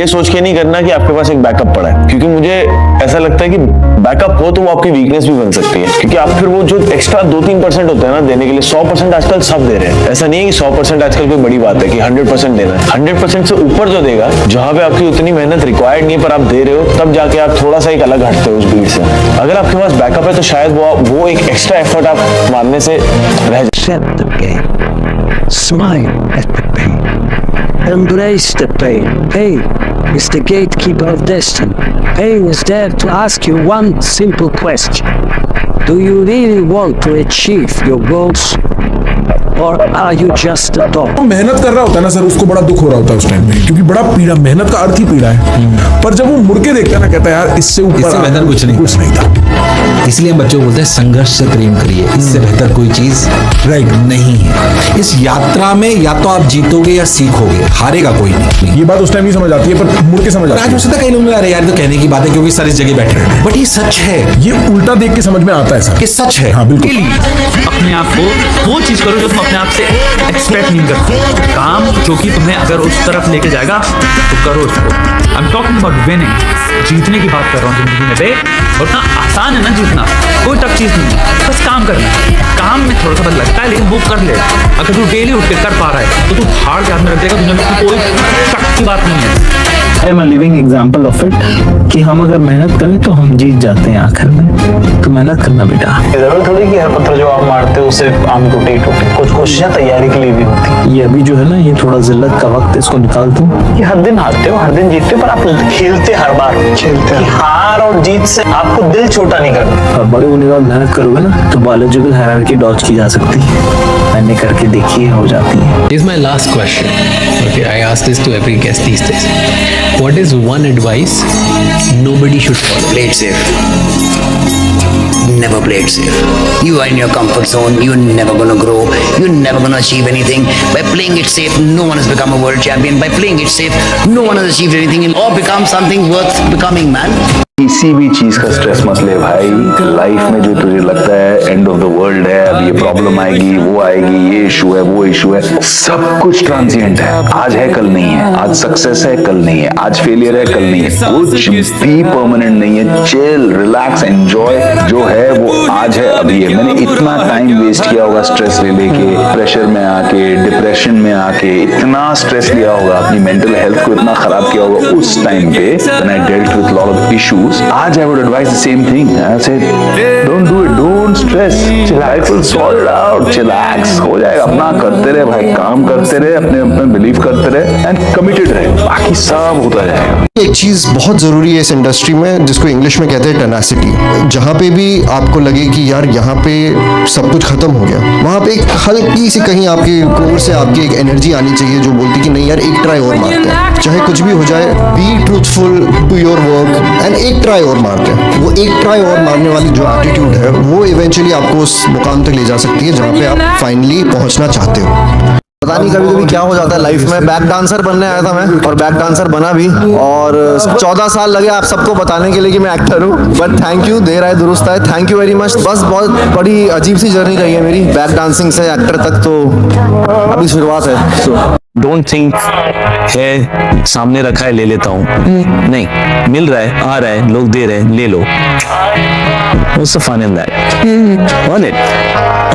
ये सोच के नहीं करना कि आपके पास एक बैकअप पड़ा है, क्योंकि मुझे ऐसा लगता है कि बैकअप हो तो वो आपकी वीकनेस भी बन सकती है, क्योंकि आप फिर वो जो एक्स्ट्रा 2-3% होता है ना देने के लिए, 100% आजकल सब दे रहे हैं। ऐसा नहीं है कि 100% आजकल कोई बड़ी बात है कि 100% देना है। 100% से ऊपर जो देगा, जहां पे आपकी उतनी मेहनत रिक्वायर्ड नहीं है पर आप दे रहे हो, तब जाके आप थोड़ा सा एक अलग हटते हो उस भीड़ से। अगर आपके पास बैकअप है तो शायद वो एक एक्स्ट्रा एफर्ट आप मारने से रह Accept the pain. Smile at the pain. Embrace the pain. Pain is the gatekeeper of destiny. Pain is there to ask you one simple question. Do you really want to achieve your goals? Or are you just a dog? मेहनत कर रहा होता है ना sir, उसको बड़ा दुख हो रहा होता है उस टाइम में, क्योंकि बड़ा पीड़ा, मेहनत का अर्थ ही पीड़ा है। पर जब वो मुड़ के देखता है ना, कहता है यार इससे ऊपर बेहतर कुछ नहीं था। इसलिए हम बच्चों को बोलते हैं संघर्ष से प्रेम करिए, इससे बेहतर कोई चीज राइट नहीं है। इस यात्रा में या तो आप जीतोगे या सीखोगे, हारेगा कोई नहीं। ये बात उस टाइम नहीं समझ आती है, पर मुड़ के समझ आती आज हो सकता है कई लोग अरे यार तो कहने की बात है क्योंकि सारी जगह बैठे हैं, बट ये सच है। ये उल्टा देख के समझ में आता है सर कि सच है। हाँ बिल्कुल। अपने आप को वो चीज करो जो तुम अपने आप से एक्सपेक्ट नहीं करते। काम जो कि तुम्हें अगर उस तरफ लेके जाएगा तो करो उसको। I am talking about winning, जीतने की बात कर रहा हूँ जिंदगी में बे। और इतना आसान है ना जीतना, कोई टफ चीज नहीं है, बस काम करना है। काम में थोड़ा सा लगता है लेकिन वो कर ले। अगर तू डेली उठ के कर पा रहा है तो तू हार के हाथ में रख देगा, दुनिया में कोई शक की बात नहीं है। I am a living example of it कि हम अगर मेहनत करें तो हम जीत जाते हैं आखिर में। तो मेहनत करना बेटा। जरूरत थोड़ी कि हर पत्थर जो आप मारते हो उसे आम टूटे ही टूटे, कुछ कोशिशें तैयारी के लिए भी होती है। ये अभी जो है ना, ये थोड़ा जिल्लत का वक्त है, इसको निकाल दूं। कि हर दिन हारते हो, हर दिन जीतते हो, पर आप खेलते हर बार खेलते हैं। हार और जीत से आपको दिल छोटा नहीं करना। और बड़े होने का मेहनत करोगे ना तो बायोलॉजिकल हायरार्की डॉज की जा सकती है। मैंने करके देखी है, हो जाती है। This is my last question. Okay, I ask this to every guest these days. What is one advice nobody should follow? Play it safe. Never play it safe. You are in your comfort zone. You're never gonna grow. You're never gonna achieve anything. By playing it safe, no one has become a world champion. By playing it safe, no one has achieved anything or become something worth becoming, man. किसी भी चीज का stress मत ले भाई। Life में जो तुझे लगता है एंड ऑफ द वर्ल्ड है, अब ये प्रॉब्लम आएगी, वो आएगी, ये इशू है, वो इशू है, सब कुछ ट्रांजिएंट है। आज है कल नहीं है, आज सक्सेस है कल नहीं है, आज फेलियर है कल नहीं है, कुछ भी परमानेंट नहीं है। चिल, रिलैक्स, एंजॉय, जो है वो आज है अभी है। मैंने इतना टाइम वेस्ट किया होगा स्ट्रेस ले लेके, प्रेशर में आके, डिप्रेशन में आके, इतना स्ट्रेस लिया होगा, अपनी मेंटल हेल्थ को इतना खराब किया होगा उस टाइम पे। When I dealt with lot of issues, आज I would advise the same thing. I say, don't do it, don't stress. Life will sort it out. Chillax, हो जाएगा। अपना करते रहे भाई, काम करते रहे, अपने बिलीव करते रहे एंड कमिटेड रहे, बाकी सब होता जाएगा। एक चीज बहुत जरूरी है इस इंडस्ट्री में, जिसको इंग्लिश में कहते हैं टेनासिटी। जहाँ पे भी आपको लगे कि यार यहाँ पे सब कुछ खत्म हो गया, वहाँ पे एक हल्की सी कहीं आपके कोर से आपकी एक एनर्जी आनी चाहिए जो बोलती कि नहीं यार एक ट्राई और मारते हैं, चाहे कुछ भी हो जाए, be truthful to your work and एक ट्राई और मारते हैं। वो एक ट्राई और मारने वाली जो एटीट्यूड है वो इवेंचुअली आपको उस मुकाम तक ले जा सकती है जहाँ पे आप फाइनली पहुँचना चाहते हो। पता नहीं कभी कभी क्या हो जाता है लाइफ में। बैक डांसर बनने आया था मैं और बैक डांसर बना भी, और 14 साल लगे आप सबको बताने के लिए कि मैं एक्टर हूँ। बट थैंक यू, देर आए दुरुस्त आए, थैंक यू वेरी मच। बस बहुत बड़ी अजीब सी जर्नी रही है मेरी बैक डांसिंग से एक्टर तक, तो अभी शुरुआत है। सो डोंट थिंक है सामने रखा है ले लेता हूँ, नहीं, मिल रहा है, आ रहा है, लोग दे रहे हैं, ले लो। What's the fun in that? Earn it.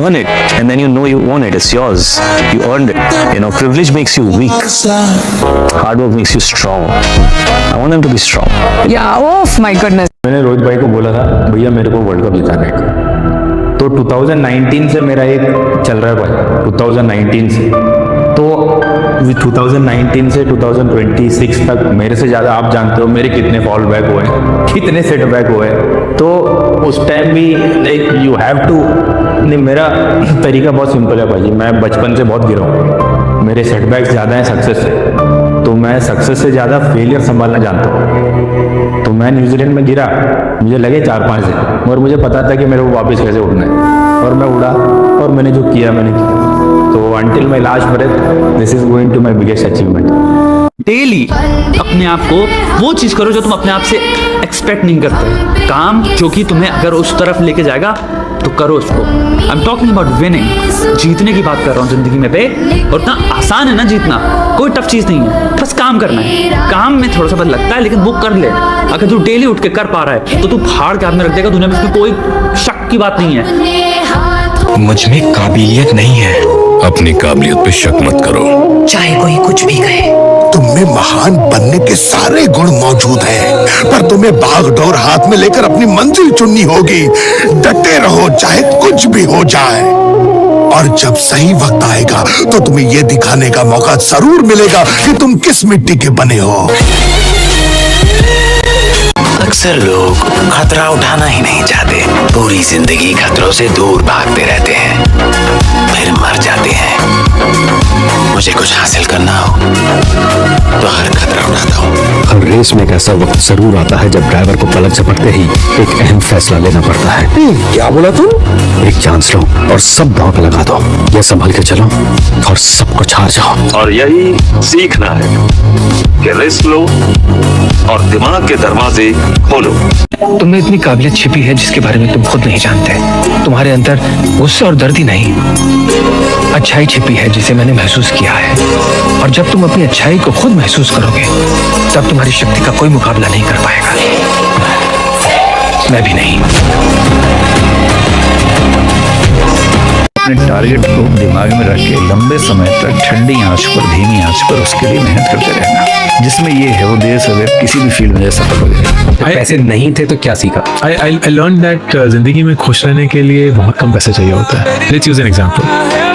Earn it. And then you know you own it. It's yours. You earned it. You know, privilege makes you weak. Hard work makes you strong. I want them to be strong. Yeah, oh my goodness. मैंने रोहित भाई को बोला था भैया मेरे को world cup जिताना है। तो 2019 से मेरा एक चल रहा है भाई, 2019 से। तो 2019 से 2026 तक मेरे से ज़्यादा आप जानते हो मेरे कितने फॉल बैक हुए, कितने सेट बैक हुए। तो उस टाइम भी लाइक यू हैव टू, नहीं मेरा तरीका बहुत सिंपल है भाई, मैं बचपन से बहुत गिरा हूँ, मेरे सेटबैक्स ज़्यादा हैं सक्सेस से, तो मैं सक्सेस से ज़्यादा फेलियर संभालना जानता हूँ। तो मैं न्यूजीलैंड में गिरा, मुझे लगे 4-5 दिन, और मुझे पता था कि मेरे को वापस कैसे उठना है, और मैं उड़ा और मैंने जो किया मैंने किया। तो until my last breath this is going to my biggest achievement. Daily अपने आप को वो चीज करो जो तुम अपने आप से एक्सपेक्ट नहीं करते। काम जो कि तुम्हें अगर उस तरफ लेके जाएगा तो करो उसको। I am talking about winning, जीतने की बात कर रहा हूँ जिंदगी में बे। और इतना आसान है ना जीतना, कोई टफ चीज नहीं है, बस काम करना है। काम में थोड़ा सा बस लगता है, लेकिन वो कर ले। अगर तू डेली उठ के कर पा रहा है तो तू फाड़ के हाथ में रख देगा दुनिया में, इसमें कोई शक की बात नहीं है। मुझ में काबिलियत नहीं है। अपनी काबिलियत पे शक मत करो, चाहे कोई कुछ भी कहे। तुम में महान बनने के सारे गुण मौजूद हैं, पर तुम्हें भागदौड़ हाथ में लेकर अपनी मंजिल चुननी होगी। डटे रहो चाहे कुछ भी हो जाए, और जब सही वक्त आएगा तो तुम्हें यह दिखाने का मौका जरूर मिलेगा कि तुम किस मिट्टी के बने हो। अक्सर लोग खतरा उठाना ही नहीं चाहते, पूरी जिंदगी खतरों से दूर भागते रहते हैं, फिर मर जाते हैं। मुझे कुछ हासिल करना हो तो हर खतरा उठाता हूँ। हर रेस में एक ऐसा वक्त जरूर आता है जब ड्राइवर को पलक झपकते ही एक अहम फैसला लेना पड़ता है। क्या बोला तुम? एक चांस लो और सब दांव पे लगा दो, ये संभल के चलो और सब कुछ हार जाओ। और यही सीखना है कि रिस्क लो और दिमाग के दरवाजे खोलो। तुम में इतनी काबिलियत छिपी है जिसके बारे में तुम खुद नहीं जानते। तुम्हारे अंदर गुस्सा और दर्द ही नहीं, अच्छाई छिपी है जिसे मैंने महसूस किया है। और जब तुम अपनी अच्छाई को खुद महसूस करोगे तब तुम्हारी शक्ति का कोई मुकाबला नहीं कर पाएगा, मैं भी नहीं। अपने टारगेट को दिमाग में रख के लंबे समय तक ठंडी आंच पर, धीमी आंच पर उसके लिए मेहनत करते रहना, जिसमें ये है वो देर सवेर किसी भी फील्ड में सफल हो जाए। पैसे नहीं थे तो क्या सीखा? I learned that जिंदगी में खुश रहने के लिए बहुत कम पैसे चाहिए होता है। Let's use an example.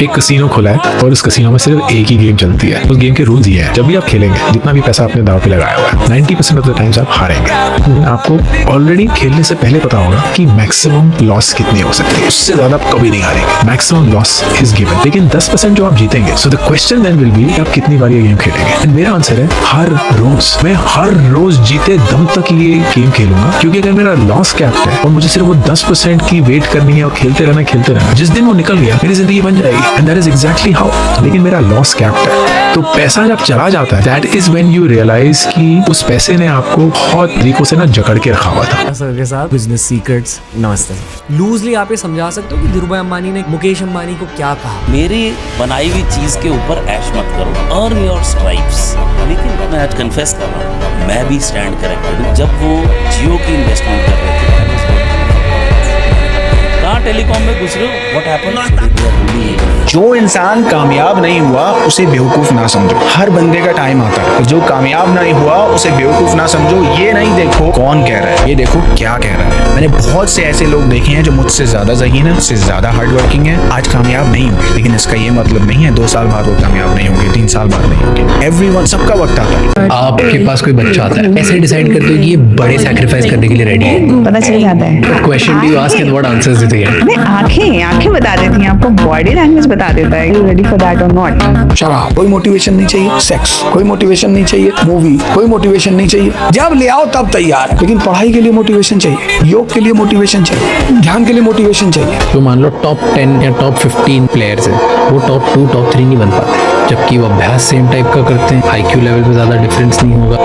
एक कसीनो खुला है और उस कसीनो में सिर्फ एक ही गेम चलती है। उस गेम के रूल्स ये है, जब भी आप खेलेंगे, जितना भी पैसा आपने दांव पे लगाया हुआ है, 90% ऑफ द टाइम्स आप हारेंगे। लेकिन आपको ऑलरेडी खेलने से पहले पता होगा कि मैक्सिमम लॉस कितनी हो सकती है, उससे ज्यादा आप कभी नहीं हारेंगे। मैक्सिमम लॉस इज गिवन, लेकिन 10% जो आप जीतेंगे। So the question then will be आप कितनी बार ये गेम खेलेंगे। एंड मेरा आंसर है हर रोज। मैं हर रोज जीते दम तक ये गेम खेलूंगा, क्योंकि अगर मेरा लॉस कैप्ट है और मुझे सिर्फ वो 10% की वेट करनी है और खेलते रहना, जिस दिन वो निकल गया मेरी जिंदगी बन जाएगी। And that is exactly how. लेकिन मेरा लॉस कैप्ट है, तो पैसा जब चला जाता है, that is when you realise कि उस पैसे ने आपको बहुत तरीकों से ना जकड़ के रखा हुआ था। सर के साथ बिजनेस सीक्रेट्स। नमस्ते। लूजली आप ये समझा सकते हो कि धीरूभाई अंबानी ने मुकेश अंबानी को क्या कहा? मेरी बनाई हुई चीज के ऊपर ऐश मत करो, अर्न योर स्ट्राइप्स। लेकिन मैं आज कन्फेस कर रहा हूँ, मैं भी स्टैंड करेक्टेड हूँ। जब वो जियो की इन्वेस्टमेंट कर रहे थे, कहाँ टेलीकॉम में घुस रहे हो, व्हाट हैपेंड? जो इंसान कामयाब नहीं हुआ उसे बेवकूफ ना समझो, हर बंदे का टाइम आता है। जो कामयाब नहीं हुआ उसे बेवकूफ ना समझो। ये नहीं देखो कौन कह रहा है, ये देखो क्या कह रहा है। मैंने बहुत से ऐसे लोग देखे हैं जो मुझसे ज्यादा ज़हीन है, मुझसे ज्यादा हार्ड वर्किंग है, आज कामयाब नहीं हुए। लेकिन इसका ये मतलब नहीं है 2 साल बाद वो कामयाब नहीं होंगे, 3 साल बाद नहीं होंगे। एवरीवन, सबका वक्त आता है। आपके पास कोई बच्चा आता है, ऐसे डिसाइड करते हो कि ये बड़े सैक्रिफाइस करने के लिए रेडी है, पता चल जाता है। Question do you ask and what answers do you get? आंखें बता देती हैं आपको, बॉडी लैंग्वेज बता देता है, यू रेडी फॉर दैट और नॉट। शराब कोई मोटिवेशन नहीं चाहिए, सेक्स कोई मोटिवेशन नहीं चाहिए, मूवी कोई मोटिवेशन नहीं चाहिए। जब ले आओ तब तैयार है। लेकिन पढ़ाई के लिए मोटिवेशन चाहिए, योग के लिए मोटिवेशन चाहिए, ध्यान के लिए मोटिवेशन चाहिए। तो मान लो टॉप 10 या टॉप 15 प्लेयर्स है, वो टॉप 2 टॉप 3 नहीं बन पाते, जबकि वो अभ्यास सेम टाइप का करते हैं, IQ लेवल पे ज्यादा डिफरेंस नहीं होगा।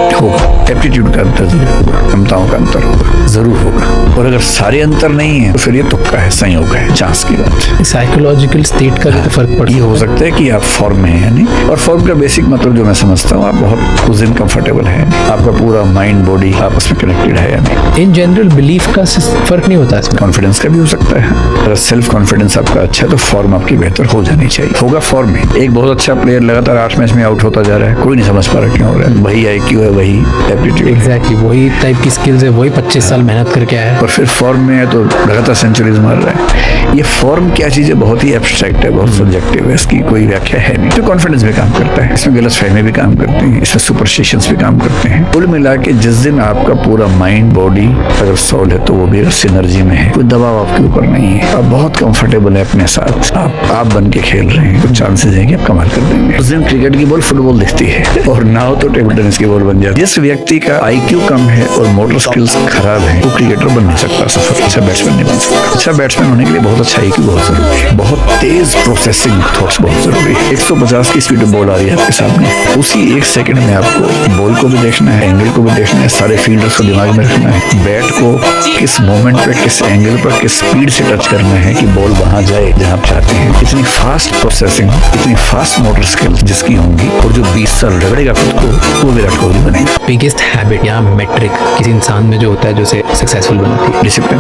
एप्टीट्यूड का अंतर जरूर होगा, क्षमताओं का अंतर होगा, जरूर होगा। और अगर सारे अंतर नहीं है तो फिर ये तुक्का है, संयोग है, चांस की बात है। साइकोलॉजिकल स्टेट का भी तो फर्क पड़ता है। ये हो सकता है कि आप फॉर्म में हैं या नहीं। और फॉर्म का बेसिक मतलब जो मैं समझता हूँ, आप बहुत उस दिन कंफर्टेबल है, आपका पूरा माइंड बॉडी आपस में कनेक्टेड है या नहीं। इन जनरल बिलीफ का फर्क नहीं होता इसमें, कॉन्फिडेंस का भी हो सकता है। अगर सेल्फ कॉन्फिडेंस आपका अच्छा है तो फॉर्म आपकी बेहतर हो जानी चाहिए, होगा फॉर्म में। एक बहुत अच्छा प्लेयर लगातार 8 मैच में आउट होता जा रहा है, कोई नहीं समझ पा रहा क्यों हो रहा है। वही IQ है, वही एप्टीट्यूड, एग्जैक्टली वही टाइप की स्किल्स है, वही 25 साल मेहनत करके आया है और फिर फॉर्म में है तो लगातार सेंचुरीज मार रहा है। ये फॉर्म क्या चीज है, बहुत ही एब्स्ट्रैक्ट है, बहुत सब्जेक्टिव है, इसकी कोई व्याख्या है नहीं। तो कॉन्फिडेंस भी काम करता है, इसमें गलतफहमी भी काम करती हैं, इसमें सुपरस्टिशंस भी काम करते हैं। कुल मिला के जिस दिन आपका पूरा माइंड बॉडी अगर सोल है तो वो भी सिनर्जी में है, कोई दबाव आपके ऊपर नहीं है, आप बहुत कंफर्टेबल है अपने साथ, आप बन के खेल रहे हैं, कुछ चांसेस हैं कि आप कमाल कर देंगे। जाएंगे। उस दिन क्रिकेट की बॉल फुटबॉल दिखती है और ना हो तो टेबल टेनिस की बॉल बन जाती है। जिस व्यक्ति का IQ कम है और मोटर स्किल्स खराब है वो क्रिकेटर बन नहीं सकता, सफल अच्छा बैट्समैन नहीं बन सकता। अच्छा बैट्समैन होने के लिए बहुत अच्छा IQ बहुत जरूरी है, बहुत तेज प्रोसेसिंग थॉट्स बहुत जरूरी है। 150 की स्पीड में बॉल आ रही है आपके सामने, उसी 1 सेकंड में आपको बॉल को भी देखना है, एंगल को भी देखना है, सारे फील्डर्स को दिमाग में रखना है, बैट को किस मोमेंट पे, किस एंगल पर, किस स्पीड से टच करना है कि बॉल वहां जाए जहां आप चाहते हैं। इतनी फास्ट प्रोसेसिंग, इतनी फास्ट मोटर स्किल्स जिसकी होंगी और जो 20 साल रगड़ेगा खुद को, वो विराट कोहली बनेगा। बिगेस्ट हैबिट या मेट्रिक किसी इंसान में जो होता है जो उसे सक्सेसफुल बनाती है? डिसिप्लिन।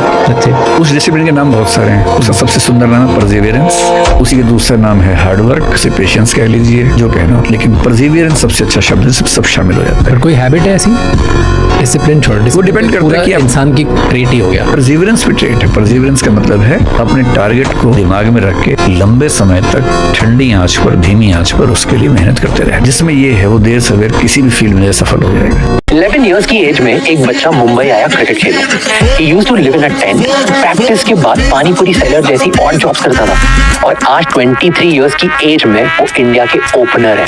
उस डिसिप्लिन के नाम बहुत सारे हैं। उसका सबसे सुंदर नाम है परसिवियरेंस, उसी के दूसरा नाम है हार्डवर्क, उसे पेशेंस कह लीजिए जो कहना, लेकिन परसिवियरेंस सबसे अच्छा शब्द है, सब शामिल हो जाता है। पर कोई हैबिट है ऐसी? डिसिप्लिन छोड़, वो डिपेंड करता है कि इंसान की ट्रेट ही हो गया। परसिवियरेंस भी ट्रेट है। परसिवियरेंस का मतलब है अपने टारगेट को दिमाग में रख के लंबे समय तक ठंडी आंच पर, धीमी आंच पर उसके लिए मेहनत करते रहे। जिसमें ये है वो देर सवेर किसी भी फील्ड में सफल हो जाएगा। 11 इयर्स की एज में एक बच्चा मुंबई आया क्रिकेट खेलने। He used to live in a tent. Practice के बाद पानी पूरी सेलर जैसी ऑड जॉब्स करता था और आज 23 इयर्स की एज में वो इंडिया के ओपनर है।